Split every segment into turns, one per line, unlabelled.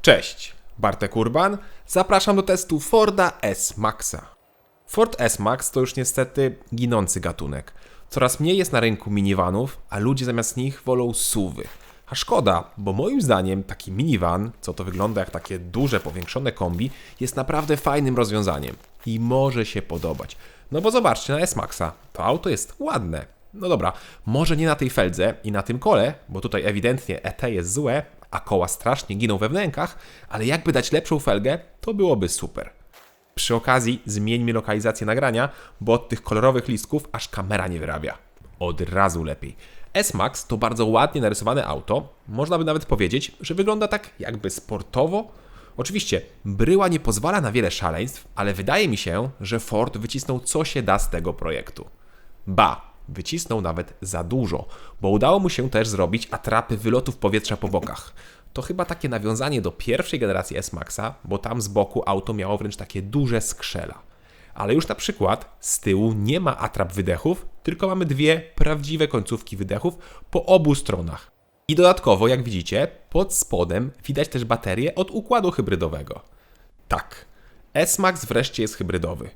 Cześć, Bartek Urban. Zapraszam do testu Forda S-Maxa. Ford S-Max to już niestety ginący gatunek. Coraz mniej jest na rynku minivanów, a ludzie zamiast nich wolą SUVy. A szkoda, bo moim zdaniem taki minivan, co to wygląda jak takie duże, powiększone kombi, jest naprawdę fajnym rozwiązaniem i może się podobać. No bo zobaczcie na S-Maxa, to auto jest ładne. No dobra, może nie na tej feldze i na tym kole, bo tutaj ewidentnie ET jest złe, a koła strasznie giną we wnękach, ale jakby dać lepszą felgę, to byłoby super. Przy okazji zmieńmy lokalizację nagrania, bo od tych kolorowych listków aż kamera nie wyrabia. Od razu lepiej. S-Max to bardzo ładnie narysowane auto. Można by nawet powiedzieć, że wygląda tak jakby sportowo. Oczywiście bryła nie pozwala na wiele szaleństw, ale wydaje mi się, że Ford wycisnął co się da z tego projektu. Wycisnął nawet za dużo, bo udało mu się też zrobić atrapy wylotów powietrza po bokach. To chyba takie nawiązanie do pierwszej generacji S-Maxa, bo tam z boku auto miało wręcz takie duże skrzela. Ale już na przykład z tyłu nie ma atrap wydechów, tylko mamy dwie prawdziwe końcówki wydechów po obu stronach. I dodatkowo, jak widzicie, pod spodem widać też baterię od układu hybrydowego. Tak, S-Max wreszcie jest hybrydowy.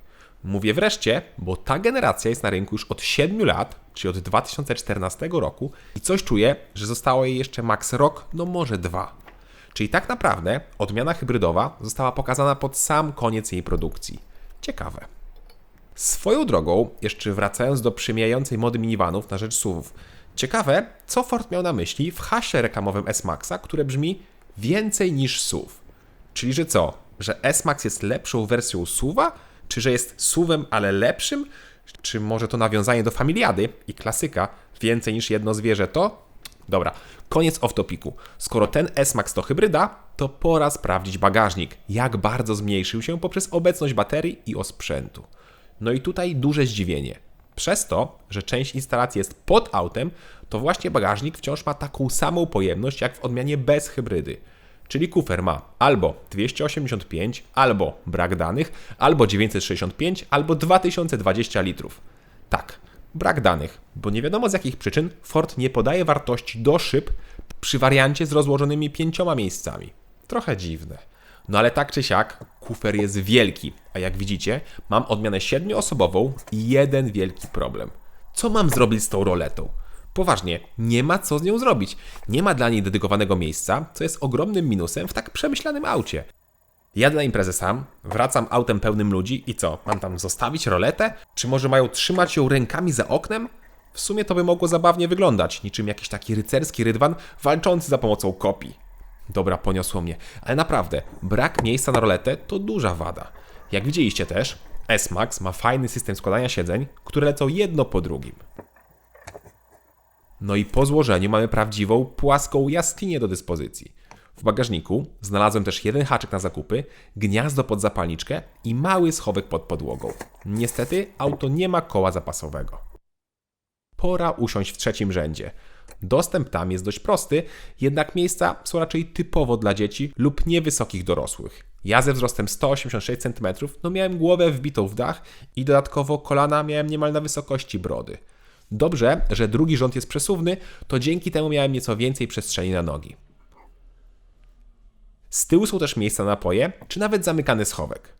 Mówię wreszcie, bo ta generacja jest na rynku już od 7 lat, czyli od 2014 roku i coś czuję, że zostało jej jeszcze max rok, no może 2. Czyli tak naprawdę odmiana hybrydowa została pokazana pod sam koniec jej produkcji. Ciekawe. Swoją drogą, jeszcze wracając do przemijającej mody minivanów na rzecz SUV-ów, ciekawe, co Ford miał na myśli w haśle reklamowym S-Maxa, które brzmi więcej niż SUV. Czyli że co? Że S-Max jest lepszą wersją SUV-a? Czy że jest SUV-em, ale lepszym? Czy może to nawiązanie do Familiady i klasyka więcej niż jedno zwierzę to? Dobra, koniec off-topiku. Skoro ten S-Max to hybryda, to pora sprawdzić bagażnik, jak bardzo zmniejszył się poprzez obecność baterii i osprzętu. No i tutaj duże zdziwienie. Przez to, że część instalacji jest pod autem, to właśnie bagażnik wciąż ma taką samą pojemność jak w odmianie bez hybrydy. Czyli kufer ma albo 285, albo brak danych, albo 965, albo 2020 litrów. Tak, brak danych, bo nie wiadomo z jakich przyczyn Ford nie podaje wartości do szyb przy wariancie z rozłożonymi 5 miejscami. Trochę dziwne. No ale tak czy siak, kufer jest wielki, a jak widzicie, mam odmianę 7-osobową i jeden wielki problem. Co mam zrobić z tą roletą? Poważnie, nie ma co z nią zrobić. Nie ma dla niej dedykowanego miejsca, co jest ogromnym minusem w tak przemyślanym aucie. Jadę na imprezę sam, wracam autem pełnym ludzi i co? Mam tam zostawić roletę? Czy może mają trzymać ją rękami za oknem? W sumie to by mogło zabawnie wyglądać, niczym jakiś taki rycerski rydwan walczący za pomocą kopii. Dobra, poniosło mnie, ale naprawdę, brak miejsca na roletę to duża wada. Jak widzieliście też, S-Max ma fajny system składania siedzeń, które lecą jedno po drugim. No i po złożeniu mamy prawdziwą, płaską jaskinię do dyspozycji. W bagażniku znalazłem też jeden haczyk na zakupy, gniazdo pod zapalniczkę i mały schowek pod podłogą. Niestety auto nie ma koła zapasowego. Pora usiąść w trzecim rzędzie. Dostęp tam jest dość prosty, jednak miejsca są raczej typowo dla dzieci lub niewysokich dorosłych. Ja ze wzrostem 186 cm miałem głowę wbitą w dach i dodatkowo kolana miałem niemal na wysokości brody. Dobrze, że drugi rząd jest przesuwny, to dzięki temu miałem nieco więcej przestrzeni na nogi. Z tyłu są też miejsca na napoje, czy nawet zamykany schowek.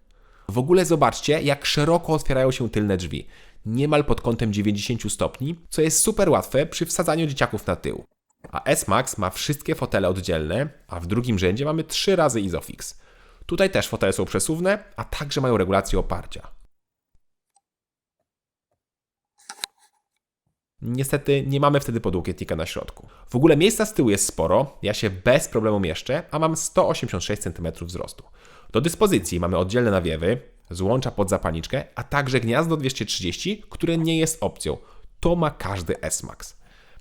W ogóle zobaczcie, jak szeroko otwierają się tylne drzwi, niemal pod kątem 90 stopni, co jest super łatwe przy wsadzaniu dzieciaków na tył. A S-Max ma wszystkie fotele oddzielne, a w drugim rzędzie mamy 3 razy Isofix. Tutaj też fotele są przesuwne, a także mają regulację oparcia. Niestety nie mamy wtedy podłokietnika na środku. W ogóle miejsca z tyłu jest sporo, ja się bez problemu mieszczę, a mam 186 cm wzrostu. Do dyspozycji mamy oddzielne nawiewy, złącza pod zapalniczkę, a także gniazdo 230, które nie jest opcją. To ma każdy S-Max.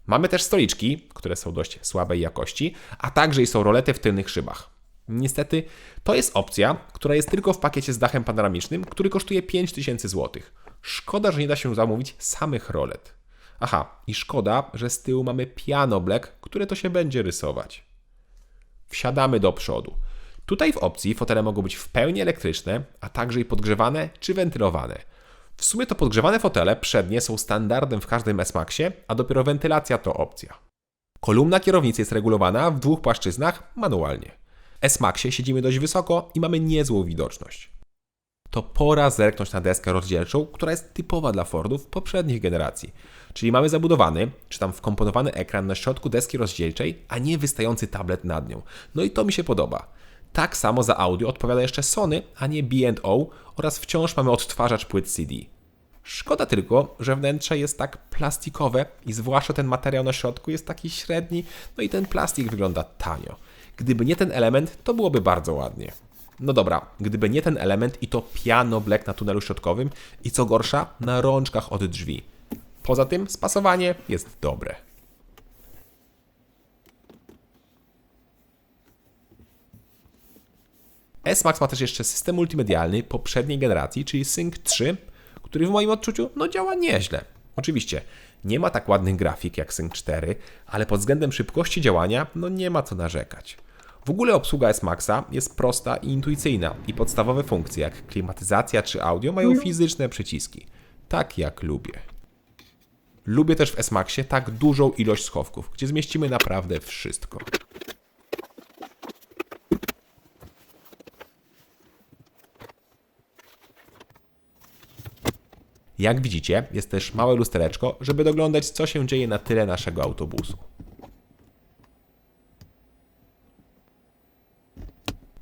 Mamy też stoliczki, które są dość słabej jakości, a także i są rolety w tylnych szybach. Niestety to jest opcja, która jest tylko w pakiecie z dachem panoramicznym, który kosztuje 5000 zł. Szkoda, że nie da się zamówić samych rolet. Aha, i szkoda, że z tyłu mamy piano black, które to się będzie rysować. Wsiadamy do przodu. Tutaj w opcji fotele mogą być w pełni elektryczne, a także i podgrzewane czy wentylowane. W sumie to podgrzewane fotele przednie są standardem w każdym S-Maxie, a dopiero wentylacja to opcja. Kolumna kierownicy jest regulowana w 2 płaszczyznach manualnie. S-Maxie siedzimy dość wysoko i mamy niezłą widoczność. To pora zerknąć na deskę rozdzielczą, która jest typowa dla Fordów poprzednich generacji. Czyli mamy zabudowany, czy tam wkomponowany ekran na środku deski rozdzielczej, a nie wystający tablet nad nią. No i to mi się podoba. Tak samo za audio odpowiada jeszcze Sony, a nie B&O oraz wciąż mamy odtwarzacz płyt CD. Szkoda tylko, że wnętrze jest tak plastikowe i zwłaszcza ten materiał na środku jest taki średni, no i ten plastik wygląda tanio. Gdyby nie ten element, to byłoby bardzo ładnie. No dobra, gdyby nie ten element i to piano black na tunelu środkowym i co gorsza, na rączkach od drzwi. Poza tym spasowanie jest dobre. S-Max ma też jeszcze system multimedialny poprzedniej generacji, czyli Sync 3, który w moim odczuciu działa nieźle. Oczywiście nie ma tak ładnych grafik jak Sync 4, ale pod względem szybkości działania nie ma co narzekać. W ogóle obsługa S-Maxa jest prosta i intuicyjna i podstawowe funkcje jak klimatyzacja czy audio mają fizyczne przyciski. Tak jak lubię. Lubię też w S-Maxie tak dużą ilość schowków, gdzie zmieścimy naprawdę wszystko. Jak widzicie, jest też małe lustereczko, żeby doglądać, co się dzieje na tyle naszego autobusu.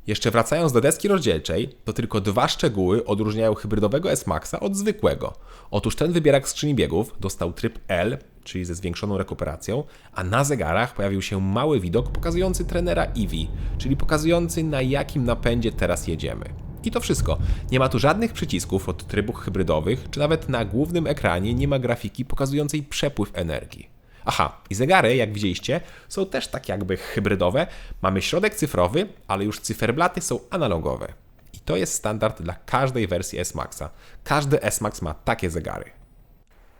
Jeszcze wracając do deski rozdzielczej, to tylko dwa szczegóły odróżniają hybrydowego S-Maxa od zwykłego. Otóż ten wybierak skrzyni biegów dostał tryb L, czyli ze zwiększoną rekuperacją, a na zegarach pojawił się mały widok pokazujący trenera EV, czyli pokazujący, na jakim napędzie teraz jedziemy. I to wszystko. Nie ma tu żadnych przycisków od trybów hybrydowych, czy nawet na głównym ekranie nie ma grafiki pokazującej przepływ energii. Aha, i zegary, jak widzieliście, są też tak jakby hybrydowe. Mamy środek cyfrowy, ale już cyferblaty są analogowe. I to jest standard dla każdej wersji S-Maxa. Każdy S-Max ma takie zegary.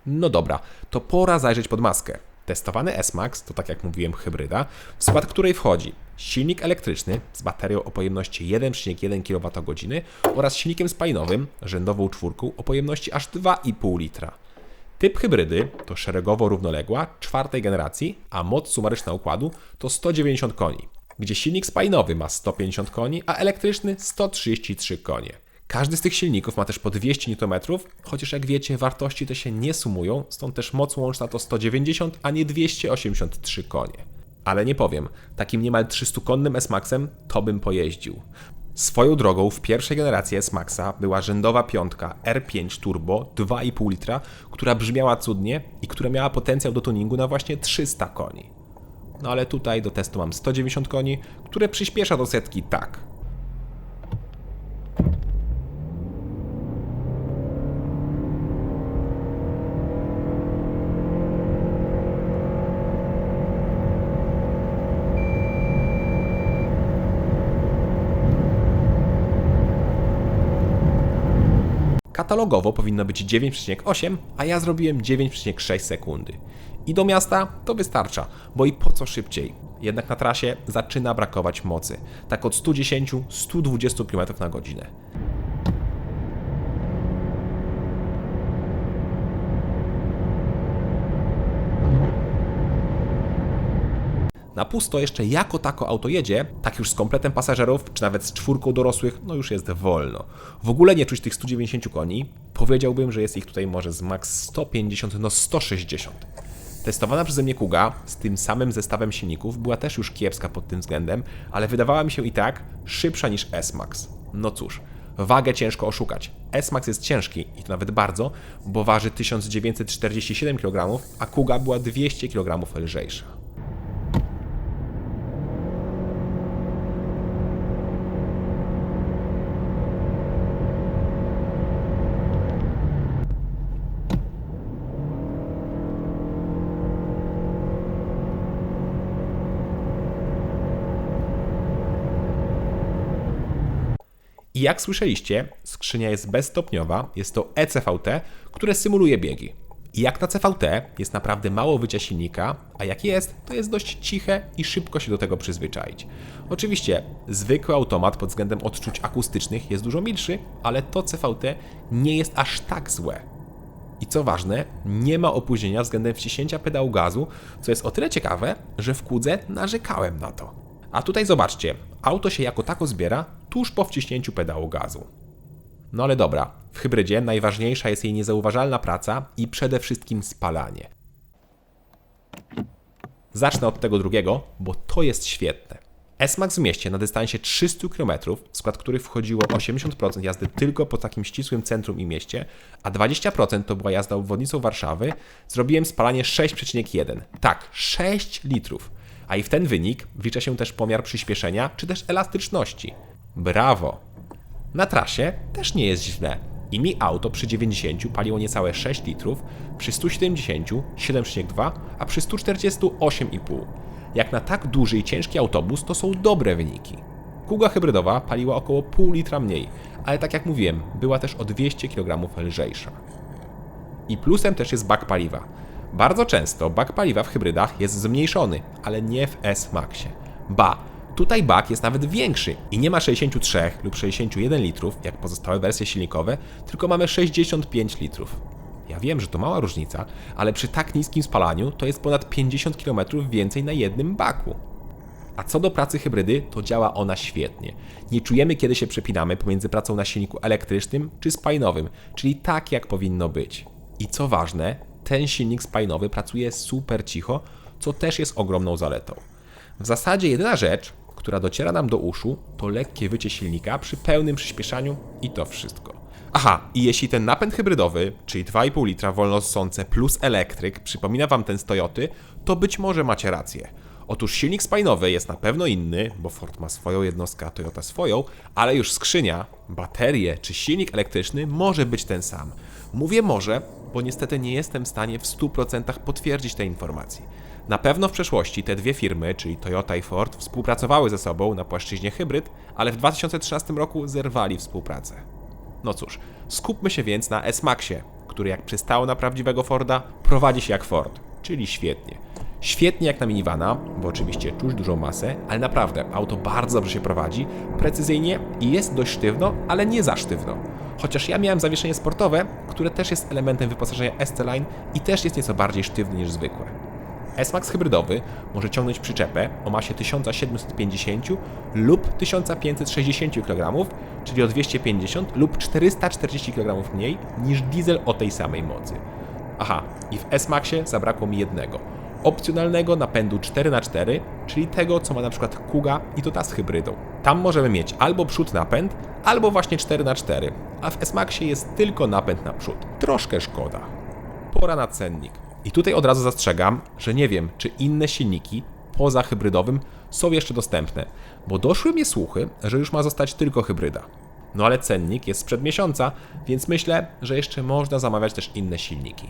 No dobra, to pora zajrzeć pod maskę. Testowany S-Max to, tak jak mówiłem, hybryda, w skład której wchodzi silnik elektryczny z baterią o pojemności 1,1 kWh oraz silnikiem spalinowym, rzędową czwórką o pojemności aż 2,5 litra. Typ hybrydy to szeregowo równoległa, czwartej generacji, a moc sumaryczna układu to 190 koni, gdzie silnik spalinowy ma 150 koni, a elektryczny 133 konie. Każdy z tych silników ma też po 200 Nm, chociaż jak wiecie, wartości te się nie sumują, stąd też moc łączna to 190, a nie 283 konie. Ale nie powiem, takim niemal 300-konnym S-Maxem to bym pojeździł. Swoją drogą w pierwszej generacji S-Maxa była rzędowa piątka R5 Turbo 2,5 litra, która brzmiała cudnie i która miała potencjał do tuningu na właśnie 300 koni. No ale tutaj do testu mam 190 koni, które przyspiesza do setki tak. Katalogowo powinno być 9,8, a ja zrobiłem 9,6 sekundy. I do miasta to wystarcza, bo i po co szybciej? Jednak na trasie zaczyna brakować mocy, tak od 110-120 km na godzinę. Na pusto jeszcze jako tako auto jedzie, tak już z kompletem pasażerów, czy nawet z czwórką dorosłych, już jest wolno. W ogóle nie czuć tych 190 koni, powiedziałbym, że jest ich tutaj może z max 150, 160. Testowana przeze mnie Kuga z tym samym zestawem silników była też już kiepska pod tym względem, ale wydawała mi się i tak szybsza niż S-Max. No cóż, wagę ciężko oszukać. S-Max jest ciężki i to nawet bardzo, bo waży 1947 kg, a Kuga była 200 kg lżejsza. I jak słyszeliście, skrzynia jest bezstopniowa, jest to ECVT, które symuluje biegi. I jak na CVT jest naprawdę mało wycia silnika, a jak jest, to jest dość ciche i szybko się do tego przyzwyczaić. Oczywiście zwykły automat pod względem odczuć akustycznych jest dużo milszy, ale to CVT nie jest aż tak złe. I co ważne, nie ma opóźnienia względem wciśnięcia pedału gazu, co jest o tyle ciekawe, że w Kudze narzekałem na to. A tutaj zobaczcie, auto się jako tako zbiera tuż po wciśnięciu pedału gazu. No ale dobra, w hybrydzie najważniejsza jest jej niezauważalna praca i przede wszystkim spalanie. Zacznę od tego drugiego, bo to jest świetne. S-Max w mieście na dystansie 300 km, w skład których wchodziło 80% jazdy tylko po takim ścisłym centrum i mieście, a 20% to była jazda obwodnicą Warszawy, zrobiłem spalanie 6,1. Tak, 6 litrów. A i w ten wynik wlicza się też pomiar przyspieszenia czy też elastyczności. Brawo! Na trasie też nie jest źle. I mi auto przy 90 paliło niecałe 6 litrów, przy 170 7,2, a przy 140 8,5. Jak na tak duży i ciężki autobus to są dobre wyniki. Kuga hybrydowa paliła około pół litra mniej, ale tak jak mówiłem, była też o 200 kg lżejsza. I plusem też jest bak paliwa. Bardzo często bak paliwa w hybrydach jest zmniejszony, ale nie w S-Maxie. Tutaj bak jest nawet większy i nie ma 63 lub 61 litrów, jak pozostałe wersje silnikowe, tylko mamy 65 litrów. Ja wiem, że to mała różnica, ale przy tak niskim spalaniu to jest ponad 50 km więcej na jednym baku. A co do pracy hybrydy, to działa ona świetnie. Nie czujemy, kiedy się przepinamy pomiędzy pracą na silniku elektrycznym czy spalinowym, czyli tak jak powinno być. I co ważne, ten silnik spalinowy pracuje super cicho, co też jest ogromną zaletą. W zasadzie jedyna rzecz, która dociera nam do uszu, to lekkie wycie silnika przy pełnym przyspieszaniu i to wszystko. Aha, i jeśli ten napęd hybrydowy, czyli 2,5 litra wolnossące plus elektryk, przypomina Wam ten z Toyoty, to być może macie rację. Otóż silnik spalinowy jest na pewno inny, bo Ford ma swoją jednostkę, a Toyota swoją, ale już skrzynia, baterie czy silnik elektryczny może być ten sam. Mówię może, bo niestety nie jestem w stanie w 100% potwierdzić tej informacji. Na pewno w przeszłości te dwie firmy, czyli Toyota i Ford, współpracowały ze sobą na płaszczyźnie hybryd, ale w 2013 roku zerwali współpracę. No cóż, skupmy się więc na S-Maxie, który jak przystało na prawdziwego Forda, prowadzi się jak Ford, czyli świetnie. Świetnie jak na minivana, bo oczywiście czuć dużą masę, ale naprawdę auto bardzo dobrze się prowadzi, precyzyjnie i jest dość sztywno, ale nie za sztywno. Chociaż ja miałem zawieszenie sportowe, które też jest elementem wyposażenia ST-Line i też jest nieco bardziej sztywny niż zwykłe. S-Max hybrydowy może ciągnąć przyczepę o masie 1750 lub 1560 kg, czyli o 250 lub 440 kg mniej niż diesel o tej samej mocy. Aha, i w S-Maxie zabrakło mi jednego. Opcjonalnego napędu 4x4, czyli tego, co ma na przykład Kuga i to ta z hybrydą. Tam możemy mieć albo przód napęd, albo właśnie 4x4, a w S-Maxie jest tylko napęd na przód. Troszkę szkoda. Pora na cennik. I tutaj od razu zastrzegam, że nie wiem, czy inne silniki poza hybrydowym są jeszcze dostępne, bo doszły mnie słuchy, że już ma zostać tylko hybryda. No ale cennik jest sprzed miesiąca, więc myślę, że jeszcze można zamawiać też inne silniki.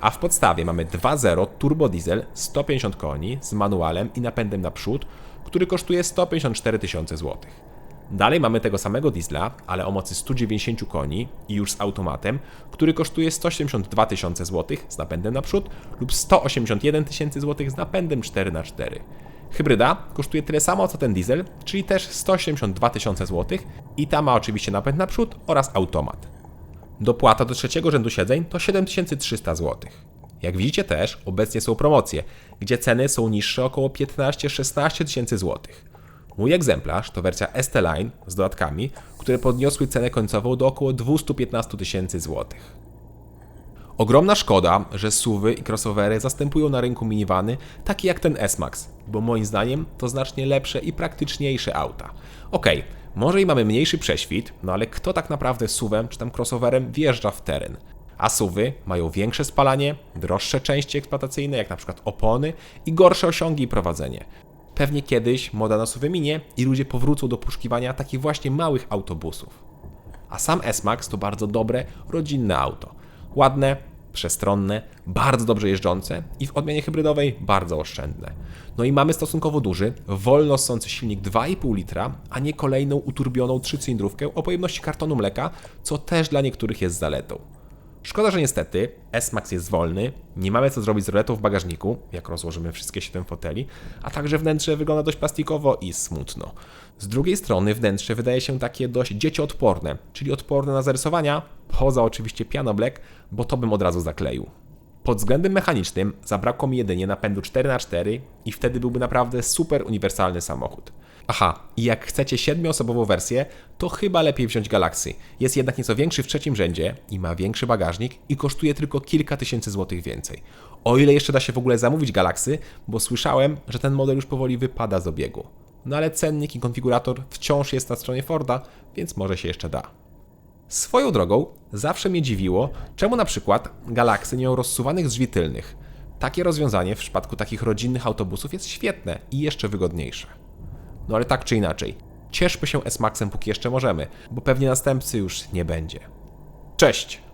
A w podstawie mamy 2.0 turbo diesel 150 koni z manualem i napędem naprzód, który kosztuje 154 tysiące złotych. Dalej mamy tego samego diesla, ale o mocy 190 koni i już z automatem, który kosztuje 172 tysiące złotych z napędem naprzód lub 181 tysięcy złotych z napędem 4x4. Hybryda kosztuje tyle samo co ten diesel, czyli też 182 tysiące złotych i ta ma oczywiście napęd naprzód oraz automat. Dopłata do trzeciego rzędu siedzeń to 7300 zł. Jak widzicie też, obecnie są promocje, gdzie ceny są niższe około 15-16 tysięcy złotych. Mój egzemplarz to wersja ST-Line z dodatkami, które podniosły cenę końcową do około 215 tysięcy złotych. Ogromna szkoda, że SUV-y i crossovery zastępują na rynku minivany takie jak ten S-Max, bo moim zdaniem to znacznie lepsze i praktyczniejsze auta. Okej, może i mamy mniejszy prześwit, no ale kto tak naprawdę SUV-em czy tam crossoverem wjeżdża w teren? A SUV-y mają większe spalanie, droższe części eksploatacyjne jak na przykład opony i gorsze osiągi i prowadzenie. Pewnie kiedyś moda na SUV minie i ludzie powrócą do poszukiwania takich właśnie małych autobusów. A sam S-Max to bardzo dobre, rodzinne auto. Ładne, przestronne, bardzo dobrze jeżdżące i w odmianie hybrydowej bardzo oszczędne. No i mamy stosunkowo duży, wolno ssący silnik 2,5 litra, a nie kolejną uturbioną trzycylindrówkę o pojemności kartonu mleka, co też dla niektórych jest zaletą. Szkoda, że niestety S-Max jest wolny, nie mamy co zrobić z roletą w bagażniku, jak rozłożymy wszystkie 7 foteli, a także wnętrze wygląda dość plastikowo i smutno. Z drugiej strony wnętrze wydaje się takie dość dziecioodporne, czyli odporne na zarysowania, poza oczywiście piano black, bo to bym od razu zakleił. Pod względem mechanicznym zabrakło mi jedynie napędu 4x4 i wtedy byłby naprawdę super uniwersalny samochód. Aha, i jak chcecie 7-osobową wersję, to chyba lepiej wziąć Galaxy. Jest jednak nieco większy w trzecim rzędzie i ma większy bagażnik i kosztuje tylko kilka tysięcy złotych więcej. O ile jeszcze da się w ogóle zamówić Galaxy, bo słyszałem, że ten model już powoli wypada z obiegu. No ale cennik i konfigurator wciąż jest na stronie Forda, więc może się jeszcze da. Swoją drogą, zawsze mnie dziwiło, czemu na przykład Galaxy nie mają rozsuwanych drzwi tylnych. Takie rozwiązanie w przypadku takich rodzinnych autobusów jest świetne i jeszcze wygodniejsze. No ale tak czy inaczej, cieszmy się S-Maxem póki jeszcze możemy, bo pewnie następcy już nie będzie. Cześć!